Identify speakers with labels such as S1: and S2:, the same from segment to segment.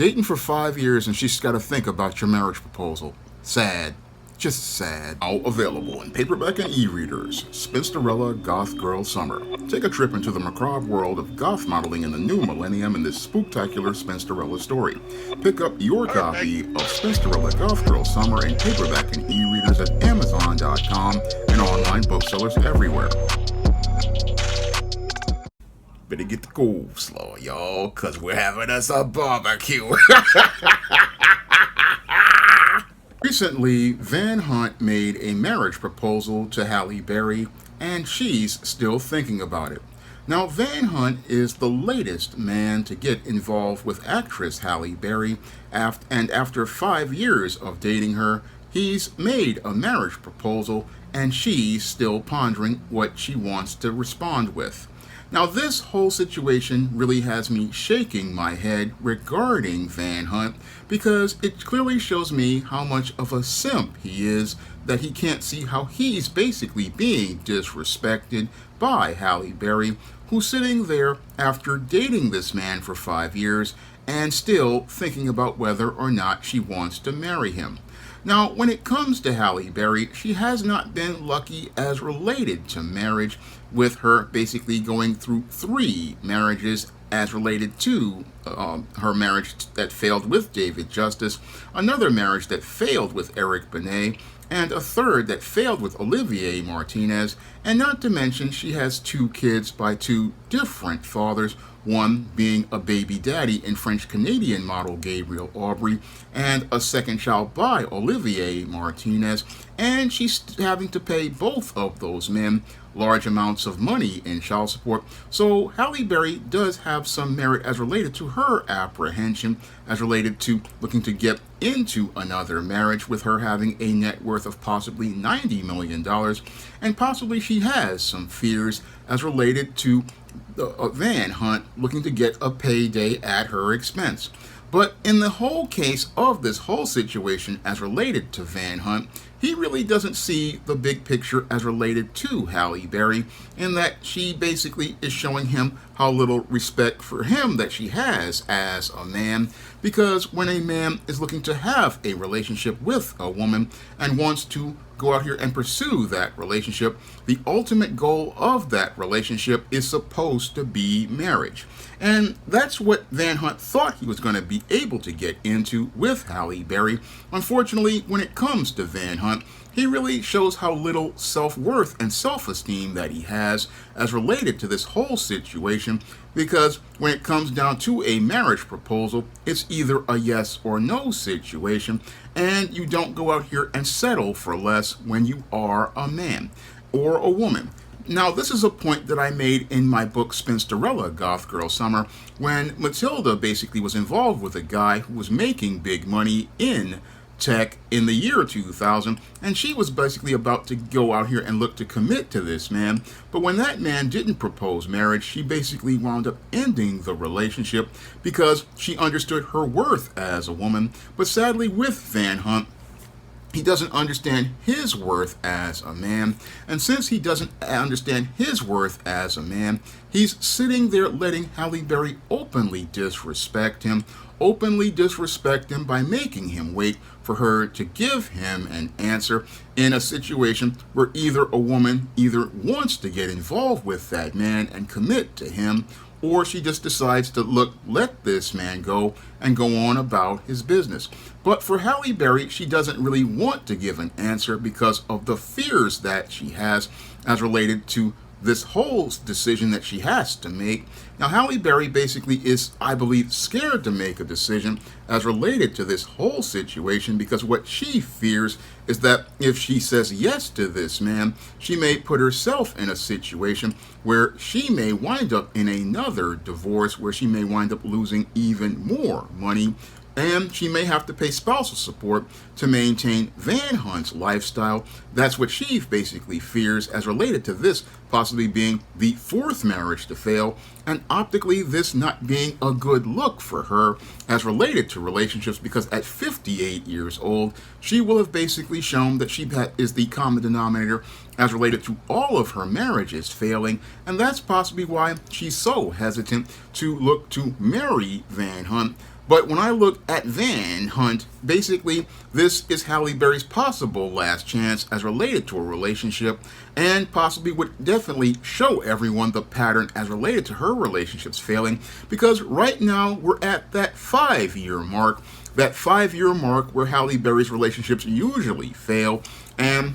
S1: Dating for 5 years and she's got to think about your marriage proposal. Sad. Just sad. Now available in paperback and e-readers. Spinsterella Goth Girl Summer. Take a trip into the macabre world of goth modeling in the new millennium in this spooktacular Spinsterella story. Pick up your copy of Spinsterella Goth Girl Summer in paperback and e-readers at Amazon.com and online booksellers everywhere. Better get the coleslaw, y'all, cause we're having us a barbecue. Recently, Van Hunt made a marriage proposal to Halle Berry, and she's still thinking about it. Now, Van Hunt is the latest man to get involved with actress Halle Berry, and after 5 years of dating her, he's made a marriage proposal, and she's still pondering what she wants to respond with. Now, this whole situation really has me shaking my head regarding Van Hunt because it clearly shows me how much of a simp he is, that he can't see how he's basically being disrespected by Halle Berry, who's sitting there after dating this man for 5 years and still thinking about whether or not she wants to marry him. Now, when it comes to Halle Berry, she has not been lucky as related to marriage, with her basically going through 3 marriages as related to her marriage that failed with David Justice, another marriage that failed with Eric Benet, and a third that failed with Olivier Martinez, and not to mention she has 2 kids by 2 different fathers, one being a baby daddy in French-Canadian model Gabriel Aubry, and a second child by Olivier Martinez, and she's having to pay both of those men large amounts of money in child support. So Halle Berry does have some merit as related to her apprehension, as related to looking to get into another marriage, with her having a net worth of possibly $90 million, and possibly she has some fears as related to Van Hunt looking to get a payday at her expense. But in the whole case of this whole situation as related to Van Hunt, he really doesn't see the big picture as related to Halle Berry, in that she basically is showing him how little respect for him that she has as a man, because when a man is looking to have a relationship with a woman and wants to go out here and pursue that relationship, the ultimate goal of that relationship is supposed to be marriage. And that's what Van Hunt thought he was going to be able to get into with Halle Berry. Unfortunately, when it comes to Van Hunt, he really shows how little self-worth and self-esteem that he has as related to this whole situation, because when it comes down to a marriage proposal, it's either a yes or no situation, and you don't go out here and settle for less when you are a man or a woman. Now, this is a point that I made in my book Spinsterella Goth Girl Summer, when Matilda basically was involved with a guy who was making big money in tech in the year 2000, and she was basically about to go out here and look to commit to this man. But when that man didn't propose marriage, she basically wound up ending the relationship because she understood her worth as a woman. But sadly, with Van Hunt, he doesn't understand his worth as a man, and since he doesn't understand his worth as a man, he's sitting there letting Halle Berry openly disrespect him by making him wait for her to give him an answer in a situation where either a woman either wants to get involved with that man and commit to him, or she just decides to let this man go and go on about his business. But for Halle Berry, she doesn't really want to give an answer because of the fears that she has as related to this whole decision that she has to make. Now, Halle Berry basically is, I believe, scared to make a decision as related to this whole situation, because what she fears is that if she says yes to this man, she may put herself in a situation where she may wind up in another divorce, where she may wind up losing even more money, and she may have to pay spousal support to maintain Van Hunt's lifestyle. That's what she basically fears as related to this possibly being the 4th marriage to fail, and optically this not being a good look for her as related to relationships, because at 58 years old, she will have basically shown that she is the common denominator as related to all of her marriages failing, and that's possibly why she's so hesitant to look to marry Van Hunt. But when I look at Van Hunt, basically this is Halle Berry's possible last chance as related to a relationship, and possibly would definitely show everyone the pattern as related to her relationships failing, because right now we're at that 5-year mark, where Halle Berry's relationships usually fail. And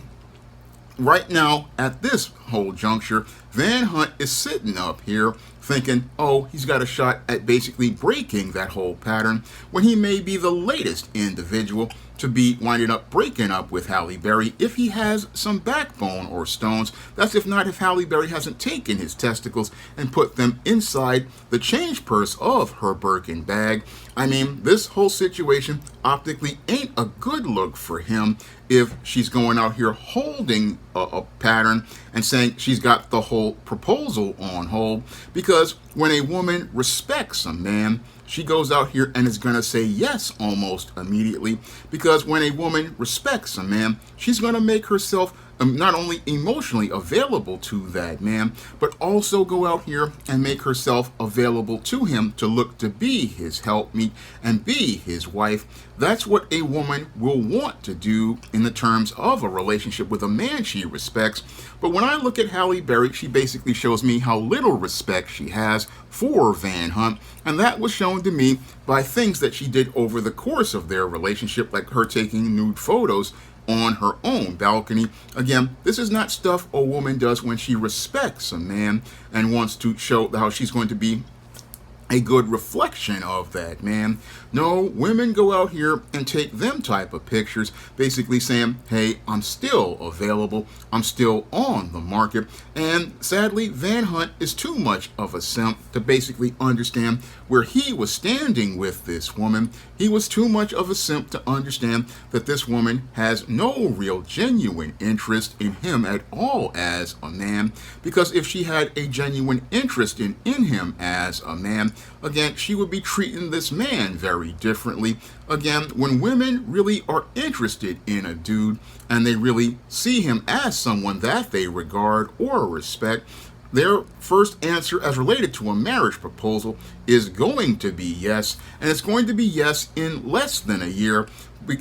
S1: right now, at this whole juncture, Van Hunt is sitting up here thinking, oh, he's got a shot at basically breaking that whole pattern, when he may be the latest individual to be winding up breaking up with Halle Berry if he has some backbone or stones. That's if not if Halle Berry hasn't taken his testicles and put them inside the change purse of her Birkin bag. I mean, this whole situation optically ain't a good look for him if she's going out here holding a pattern and saying she's got the whole proposal on hold, because when a woman respects a man, she goes out here and is going to say yes almost immediately, because when a woman respects a man, she's going to make herself not only emotionally available to that man, but also go out here and make herself available to him to look to be his helpmeet and be his wife. That's what a woman will want to do in the terms of a relationship with a man she respects. But when I look at Halle Berry, she basically shows me how little respect she has for Van Hunt, and that was shown to me by things that she did over the course of their relationship, like her taking nude photos on her own balcony. Again, this is not stuff a woman does when she respects a man and wants to show how she's going to be a good reflection of that man. No, women go out here and take them type of pictures, basically saying, hey, I'm still available, I'm still on the market. And sadly, Van Hunt is too much of a simp to basically understand where he was standing with this woman. He was too much of a simp to understand that this woman has no real genuine interest in him at all as a man, because if she had a genuine interest in him as a man, again, she would be treating this man very differently. Again, when women really are interested in a dude and they really see him as someone that they regard or respect, their first answer as related to a marriage proposal is going to be yes, and it's going to be yes in less than a year.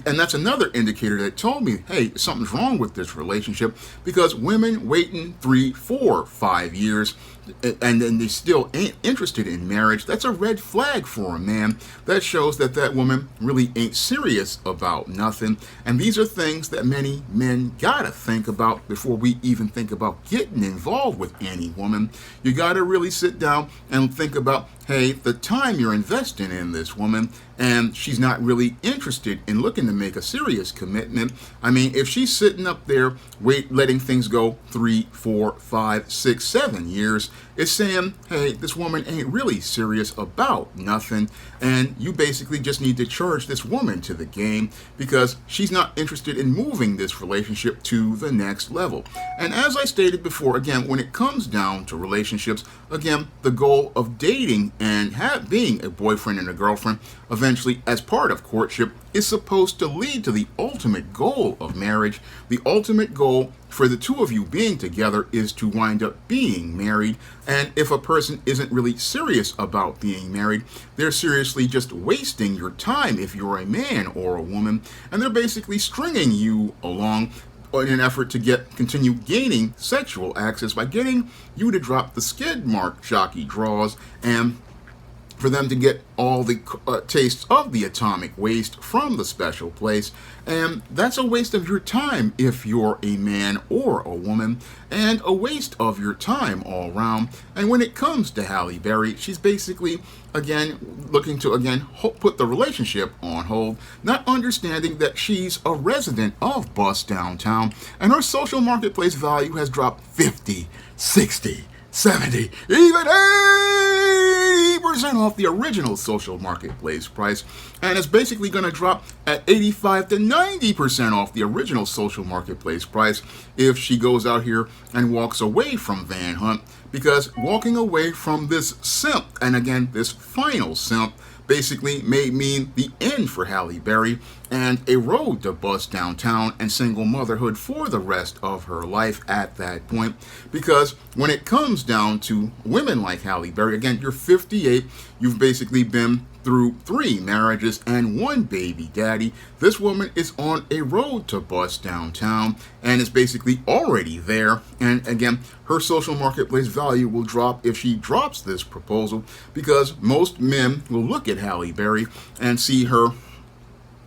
S1: And that's another indicator that told me, hey, something's wrong with this relationship, because women waiting 3, 4, 5 years and then they still ain't interested in marriage, that's a red flag for a man. That shows that that woman really ain't serious about nothing. And these are things that many men gotta think about before we even think about getting involved with any woman. You gotta really sit down and think about, hey, the time you're investing in this woman, and she's not really interested in looking to make a serious commitment. I mean, if she's sitting up there letting things go 3, 4, 5, 6, 7 years, it's saying, hey, this woman ain't really serious about nothing, and you basically just need to charge this woman to the game, because she's not interested in moving this relationship to the next level. And as I stated before, again, when it comes down to relationships, again, the goal of dating and being a boyfriend and a girlfriend, eventually as part of courtship, is supposed to lead to the ultimate goal of marriage. The ultimate goal for the two of you being together is to wind up being married. And if a person isn't really serious about being married, they're seriously just wasting your time if you're a man or a woman, and they're basically stringing you along in an effort to continue gaining sexual access by getting you to drop the skid mark jockey draws, and for them to get all the tastes of the atomic waste from the special place. And that's a waste of your time if you're a man or a woman, and a waste of your time all around. And when it comes to Halle Berry, she's basically, again, looking to, put the relationship on hold, not understanding that she's a resident of Bust Downtown, and her social marketplace value has dropped 50, 60, 70, even 80% off the original social marketplace price, and it's basically going to drop at 85 to 90% off the original social marketplace price if she goes out here and walks away from Van Hunt, because walking away from this simp, and again, this final simp, basically may mean the end for Halle Berry and a road to Bust Downtown and single motherhood for the rest of her life at that point. Because when it comes down to women like Halle Berry, again, you're 58, you've basically been through 3 marriages and 1 baby daddy. This woman is on a road to bust downtown and is basically already there. And again, her social marketplace value will drop if she drops this proposal, because most men will look at Halle Berry and see her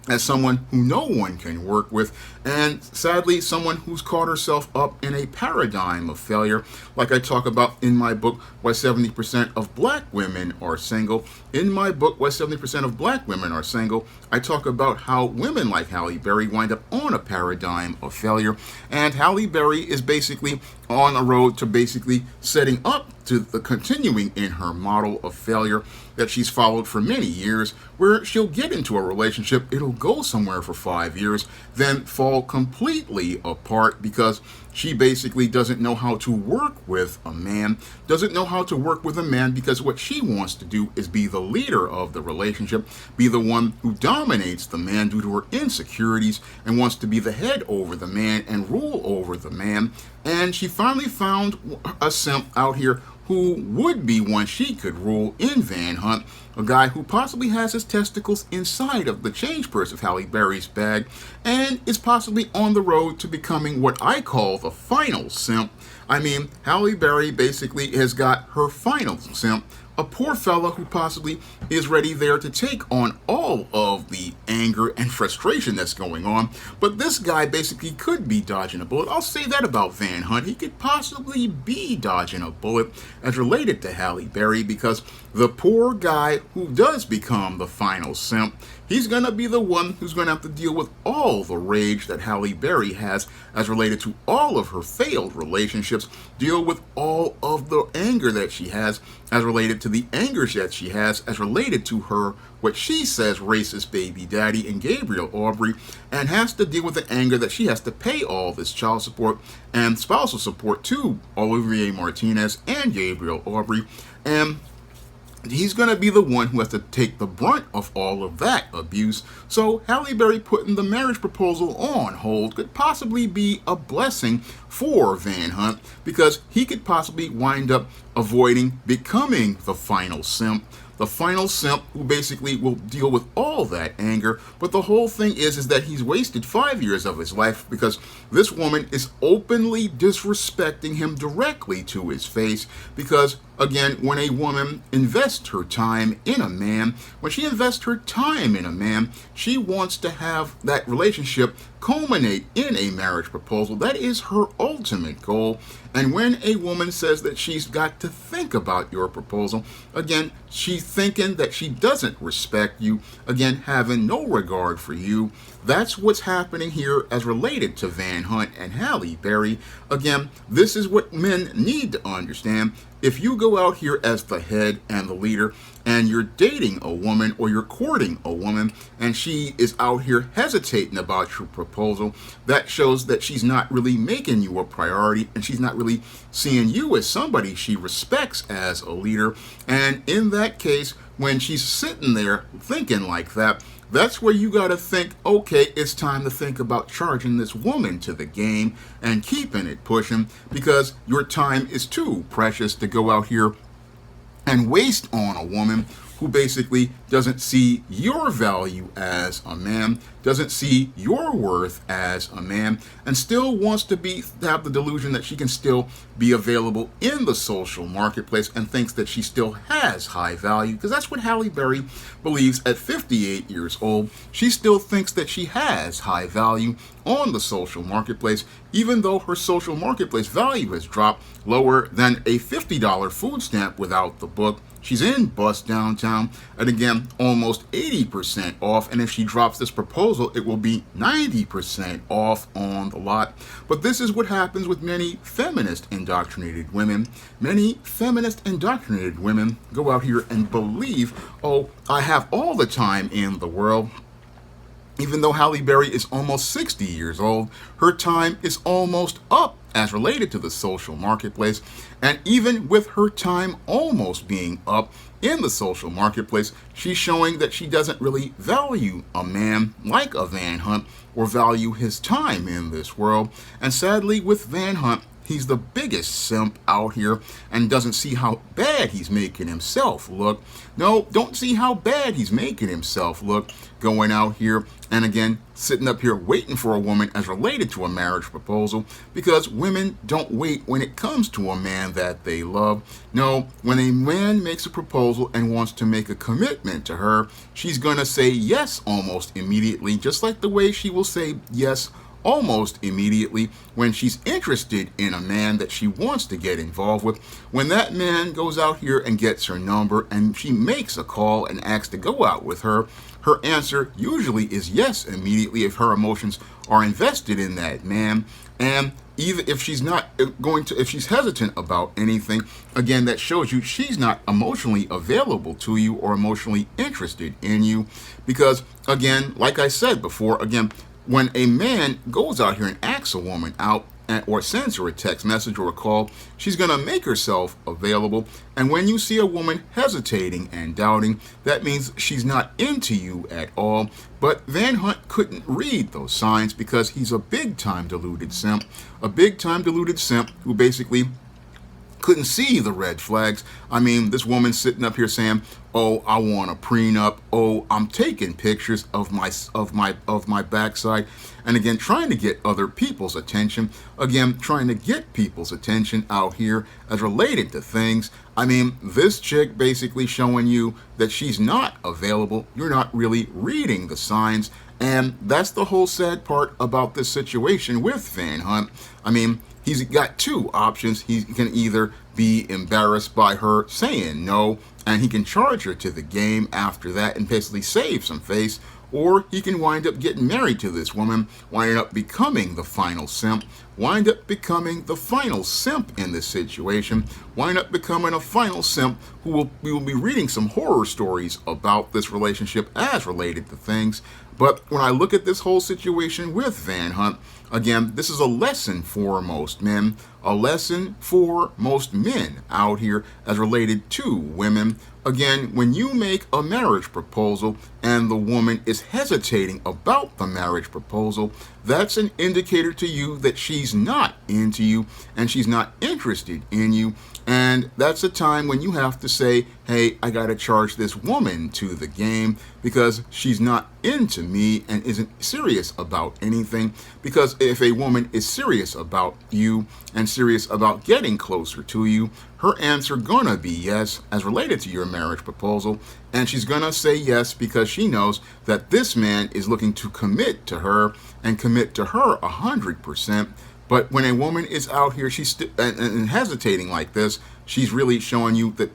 S1: as someone who no one can work with, and sadly someone who's caught herself up in a paradigm of failure, like I talk about in my book, Why 70% of Black Women Are Single. In my book, Why 70% of Black Women Are Single, I talk about how women like Halle Berry wind up on a paradigm of failure, and Halle Berry is basically on a road to basically setting up to the continuing in her model of failure that she's followed for many years, where she'll get into a relationship, it'll go somewhere for 5 years, then fall completely apart because she basically doesn't know how to work with a man, doesn't know how to work with a man because what she wants to do is be the leader of the relationship, be the one who dominates the man due to her insecurities, and wants to be the head over the man and rule over the man. And she finally found a simp out here who would be one she could rule in Van Hunt, a guy who possibly has his testicles inside of the change purse of Halle Berry's bag, and is possibly on the road to becoming what I call the final simp. I mean, Halle Berry basically has got her final simp, a poor fella who possibly is ready there to take on all of the anger and frustration that's going on. But this guy basically could be dodging a bullet. I'll say that about Van Hunt. He could possibly be dodging a bullet as related to Halle Berry, because the poor guy who does become the final simp, he's going to be the one who's going to have to deal with all the rage that Halle Berry has as related to all of her failed relationships, deal with all of the anger that she has as related to the anger that she has as related to her, what she says, racist baby daddy and Gabriel Aubrey, and has to deal with the anger that she has to pay all this child support and spousal support to Olivier Martinez and Gabriel Aubrey. And he's going to be the one who has to take the brunt of all of that abuse. So Halle Berry putting the marriage proposal on hold could possibly be a blessing for Van Hunt, because he could possibly wind up avoiding becoming the final simp. The final simp who basically will deal with all that anger. But the whole thing is that he's wasted 5 years of his life, because this woman is openly disrespecting him directly to his face. Because again, when a woman invests her time in a man, when she invests her time in a man, she wants to have that relationship culminate in a marriage proposal. That is her ultimate goal. And when a woman says that she's got to think about your proposal, again, she's thinking that she doesn't respect you, again, having no regard for you. That's what's happening here as related to Van Hunt and Halle Berry. Again, this is what men need to understand. If you go out here as the head and the leader, and you're dating a woman or you're courting a woman, and she is out here hesitating about your proposal, that shows that she's not really making you a priority, and she's not really seeing you as somebody she respects as a leader. And in that case, when she's sitting there thinking like that, that's where you got to think, okay, it's time to think about charging this woman to the game and keeping it pushing, because your time is too precious to go out here and waste on a woman who basically doesn't see your value as a man, doesn't see your worth as a man, and still wants to have the delusion that she can still be available in the social marketplace, and thinks that she still has high value, because that's what Halle Berry believes at 58 years old. She still thinks that she has high value on the social marketplace, even though her social marketplace value has dropped lower than a $50 food stamp without the book. She's in Bust Downtown, and again, almost 80% off, and if she drops this proposal, it will be 90% off on the lot. But this is what happens with many feminist indoctrinated women. Many feminist indoctrinated women go out here and believe, oh, I have all the time in the world. Even though Halle Berry is almost 60 years old, her time is almost up as related to the social marketplace. And even with her time almost being up in the social marketplace, she's showing that she doesn't really value a man like a Van Hunt or value his time in this world. And sadly, with Van Hunt, he's the biggest simp out here and doesn't see how bad he's making himself look. No, don't see how bad he's making himself look going out here and again sitting up here waiting for a woman as related to a marriage proposal, because women don't wait when it comes to a man that they love. No, when a man makes a proposal and wants to make a commitment to her, she's gonna say yes almost immediately, just like the way she will say yes almost immediately when she's interested in a man that she wants to get involved with. When that man goes out here and gets her number and she makes a call and asks to go out with her, her answer usually is yes immediately if her emotions are invested in that man. And even if she's not if she's hesitant about anything, again, that shows you she's not emotionally available to you or emotionally interested in you. Because again, like I said before, again, when a man goes out here and asks a woman out or sends her a text message or a call, she's going to make herself available. And when you see a woman hesitating and doubting, that means she's not into you at all. But Van Hunt couldn't read those signs because he's a big-time deluded simp. A big-time deluded simp who basically couldn't see the red flags. I mean, this woman sitting up here saying, "Oh, I want a prenup. Oh, I'm taking pictures of my backside," and again trying to get other people's attention. Again, trying to get people's attention out here as related to things. I mean, this chick basically showing you that she's not available. You're not really reading the signs, and that's the whole sad part about this situation with Van Hunt. I mean, he's got two options. He can either be embarrassed by her saying no, and he can charge her to the game after that and basically save some face, or he can wind up getting married to this woman, wind up becoming the final simp, wind up becoming the final simp in this situation, wind up becoming a final simp we will be reading some horror stories about this relationship as related to things. But when I look at this whole situation with Van Hunt, again, this is a lesson for most men, a lesson for most men out here as related to women. Again, when you make a marriage proposal and the woman is hesitating about the marriage proposal, that's an indicator to you that she's not into you and she's not interested in you. And that's a time when you have to say, hey, I got to charge this woman to the game because she's not into me and isn't serious about anything. Because if a woman is serious about you and serious about getting closer to you, her answer gonna be yes as related to your marriage proposal. And she's gonna say yes because she knows that this man is looking to commit to her and commit to her 100%. But when a woman is out here, she's and hesitating like this, she's really showing you that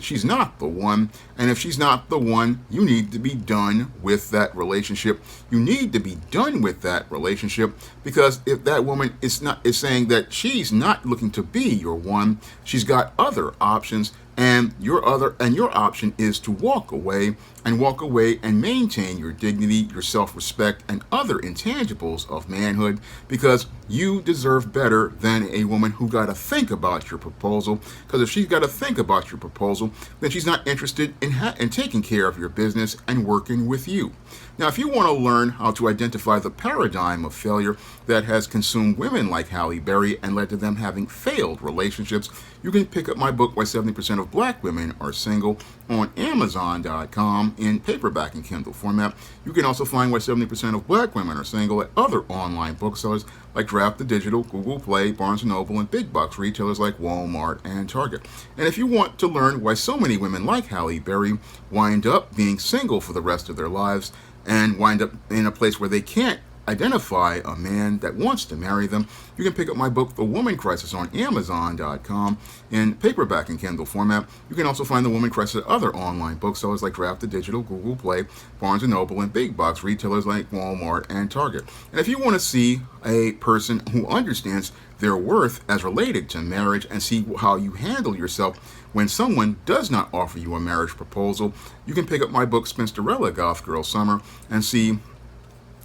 S1: she's not the one. And if she's not the one, you need to be done with that relationship. You need to be done with that relationship, because if that woman is saying that she's not looking to be your one, she's got other options. And your option is to walk away and maintain your dignity, your self-respect, and other intangibles of manhood, because you deserve better than a woman who got to think about your proposal. Because if she's got to think about your proposal, then she's not interested in taking care of your business and working with you. Now, if you want to learn how to identify the paradigm of failure that has consumed women like Halle Berry and led to them having failed relationships, you can pick up my book, Why 70% of Black Women Are Single, on Amazon.com in paperback and Kindle format. You can also find Why 70% of Black Women Are Single at other online booksellers like Draft the Digital, Google Play, Barnes & Noble, and big box retailers like Walmart and Target. And if you want to learn why so many women like Halle Berry wind up being single for the rest of their lives and wind up in a place where they can't identify a man that wants to marry them, you can pick up my book, The Woman Crisis, on Amazon.com in paperback and Kindle format. You can also find The Woman Crisis at other online booksellers like Draft the Digital, Google Play, Barnes & Noble, and big box retailers like Walmart and Target. And if you want to see a person who understands their worth as related to marriage and see how you handle yourself when someone does not offer you a marriage proposal, you can pick up my book, Spinsterella Goth Girl Summer, and see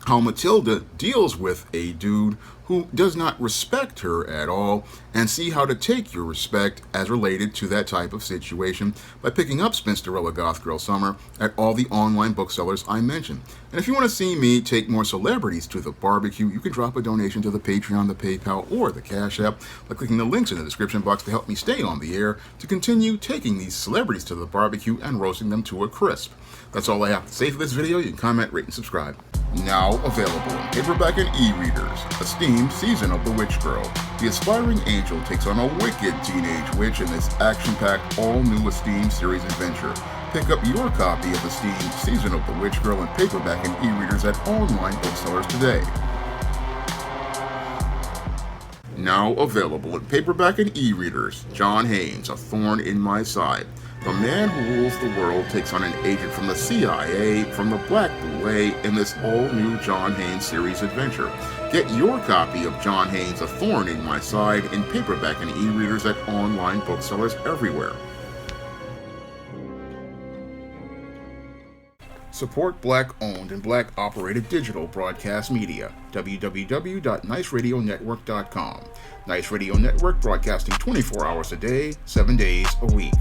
S1: how Matilda deals with a dude who does not respect her at all, and see how to take your respect as related to that type of situation by picking up Spinsterella Goth Girl Summer at all the online booksellers I mentioned. And if you want to see me take more celebrities to the barbecue, you can drop a donation to the Patreon, the PayPal, or the Cash App by clicking the links in the description box to help me stay on the air to continue taking these celebrities to the barbecue and roasting them to a crisp. That's all I have to say for this video. You can comment, rate, and subscribe. Now available in paperback and e-readers, Esteemed Season of the Witch Girl. The aspiring angel takes on a wicked teenage witch in this action-packed, all-new Esteemed series adventure. Pick up your copy of Esteemed Season of the Witch Girl in paperback and e-readers at online booksellers today. Now available in paperback and e-readers, John Haynes, A Thorn in My Side. The man who rules the world takes on an agent from the CIA from the Black Boule in this all-new John Haynes series adventure. Get your copy of John Haynes' A Thorn in My Side in paperback and e-readers at online booksellers everywhere. Support Black-owned and Black-operated digital broadcast media. www.niceradionetwork.com. Nice Radio Network, broadcasting 24 hours a day, 7 days a week.